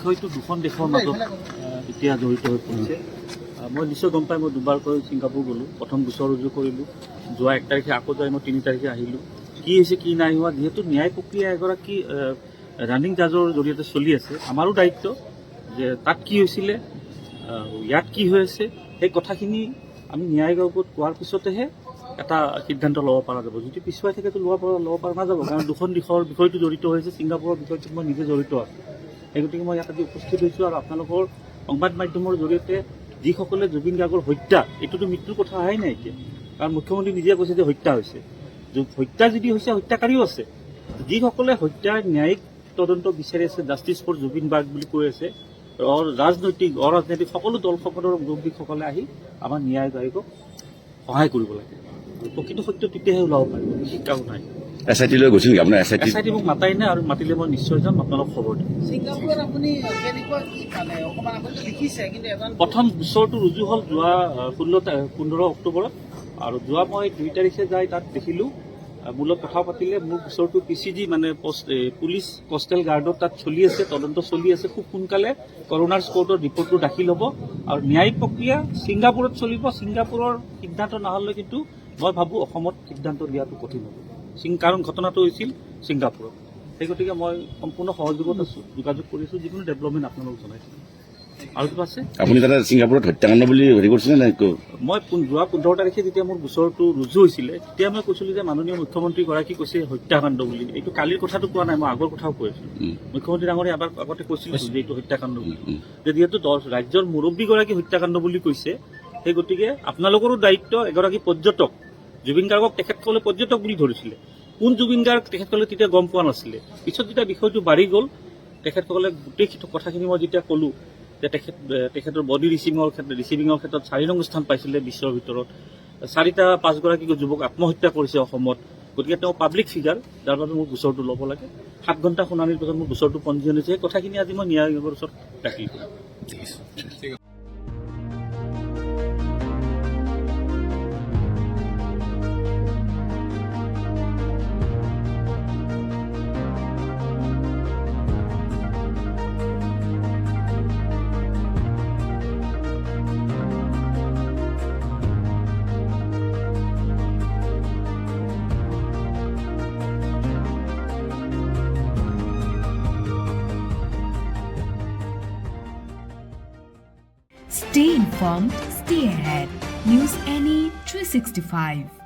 বিষয়টো দুখন দেশৰ মাজত এতিয়া জড়িত হৈ পৰিছে। মই নিশ্চয় গম পাই, মই দুবাৰকৈ ছিংগাপুৰ গ'লোঁ। প্ৰথম গোচৰ ৰুজু কৰিলোঁ, যোৱা 1 তাৰিখে আকৌ যাই মই 3 তাৰিখে আহিলোঁ। কি হৈছে কি নাই হোৱা, যিহেতু ন্যায় প্ৰক্ৰিয়া এগৰাকী ৰানিং জাজৰ জৰিয়তে চলি আছে, আমাৰো দায়িত্ব যে তাত কি হৈছিলে, ইয়াত কি হৈ আছে, সেই কথাখিনি আমি ন্যায়িক আগত কোৱাৰ পিছতেহে এটা সিদ্ধান্ত ল'ব পৰা যাব। যদি পিছুৱাই থাকেতো ল'ব পৰা নাযাব, কাৰণ দুখন দিশৰ বিষয়টো জড়িত হৈছে। ছিংগাপুৰৰ বিষয়টোত মই নিজে জড়িত আছোঁ। সেই গতিকে মই ইয়াত আজি উপস্থিত হৈছোঁ আৰু আপোনালোকৰ সংবাদ মাধ্যমৰ জৰিয়তে যিসকলে জুবিন গাৰ্গৰ হত্যা, এইটোতো মৃত্যুৰ কথা অহাই নাই এতিয়া, কাৰণ মুখ্যমন্ত্ৰী নিজে কৈছে যে হত্যা হৈছে। হত্যা যদি হৈছে, হত্যাকাৰীও আছে। যিসকলে হত্যাৰ ন্যায়িক তদন্ত বিচাৰি আছে, জাষ্টিছ ফৰ জুবিন গাৰ্গ বুলি কৈ আছে, ৰাজনৈতিক অৰাজনৈতিক সকলো দল সকলৰ মুৰব্বীসকলে আহি আমাৰ ন্যায় আয়োগক সহায় কৰিব লাগে। প্ৰকৃত সত্য তেতিয়াহে ওলাব পাৰিব, বিশেষ কাৰো নাই। SIT লৈ গৈছিল নেকি আপোনাৰ? SIT মোক মাতাই নাই, আৰু মাতিলে মই নিশ্চয় যাম, আপোনালোক খবৰ দিম। প্ৰথম গোচৰটো ৰুজু হ'ল যোৱা 15 অক্টোবৰত, আৰু যোৱা মই 2 তাৰিখে যাই তাত দেখিলোঁ, মোৰ লগত কথা পাতিলে। মোৰ গোচৰটো PCG মানে পুলিচ কষ্টেল গাৰ্ডত তাত চলি আছে, তদন্ত চলি আছে। খুব সোনকালে কৰোনাৰ কোৰ্টৰ ৰিপৰ্টটো দাখিল হ'ব, আৰু ন্যায়িক প্ৰক্ৰিয়া ছিংগাপুৰত চলিব। ছিংগাপুৰৰ সিদ্ধান্ত নহ'লে কিন্তু মই ভাবোঁ অসমত সিদ্ধান্ত দিয়াটো কঠিন হ'ব, কাৰণ ঘটনাটো হৈছিল ছিংগাপুৰত। সেই গতিকে মই সম্পূৰ্ণ সহযোগত আছোঁ, যোগাযোগ কৰিছোঁ, যিকোনো ডেভেলপমেণ্ট আপোনালোকক জনাইছোঁ। আৰু কিবা আছে? আপুনি তাতে ছিংগাপুৰত হত্যাকাণ্ড বুলি হেৰি কৰিছিলে নে? মই যোৱা 15 তাৰিখে যেতিয়া মোৰ গোচৰটো ৰুজু হৈছিলে, তেতিয়া মই কৈছিলোঁ যে মাননীয় মুখ্যমন্ত্ৰীগৰাকী কৈছে হত্যাকাণ্ড বুলি। এইটো কালিৰ কথাটো কোৱা নাই, মই আগৰ কথাও কৈ আছিলোঁ। মুখ্যমন্ত্ৰী ডাঙৰীয়া এবাৰ আগতে কৈছিলোঁ যে এইটো হত্যাকাণ্ড বুলি। যিহেতু ৰাজ্যৰ মুৰব্বীগৰাকী হত্যাকাণ্ড বুলি কৈছে, সেই গতিকে আপোনালোকৰো দায়িত্ব। এগৰাকী পৰ্যটক, জুবিন গাৰ্গক তেখেতসকলে পৰ্যটক বুলি ধৰিছিলে। কোন জুবিন গাৰ্গ তেখেতসকলে তেতিয়া গম পোৱা নাছিলে। পিছত যেতিয়া বিষয়টো বাঢ়ি গ'ল, তেখেতসকলে গোটেই কথাখিনি মই যেতিয়া ক'লোঁ যে তেখেতৰ বডি ৰিচিভিঙৰ ক্ষেত্ৰত 4 নং স্থান পাইছিলে বিশ্বৰ ভিতৰত। 4-5গৰাকী যুৱক আত্মহত্যা কৰিছে অসমত। গতিকে তেওঁ পাব্লিক ফিগাৰ, যাৰ বাবে মোৰ গোচৰটো ল'ব লাগে। 7 ঘণ্টা শুনানিৰ পিছত মোৰ গোচৰটো পঞ্জীয়ন হৈছে। সেই কথাখিনি আজি মই ন্যায় আয়োগৰ ওচৰত দাখিল কৰিম। Stay informed, stay ahead. News NE 365.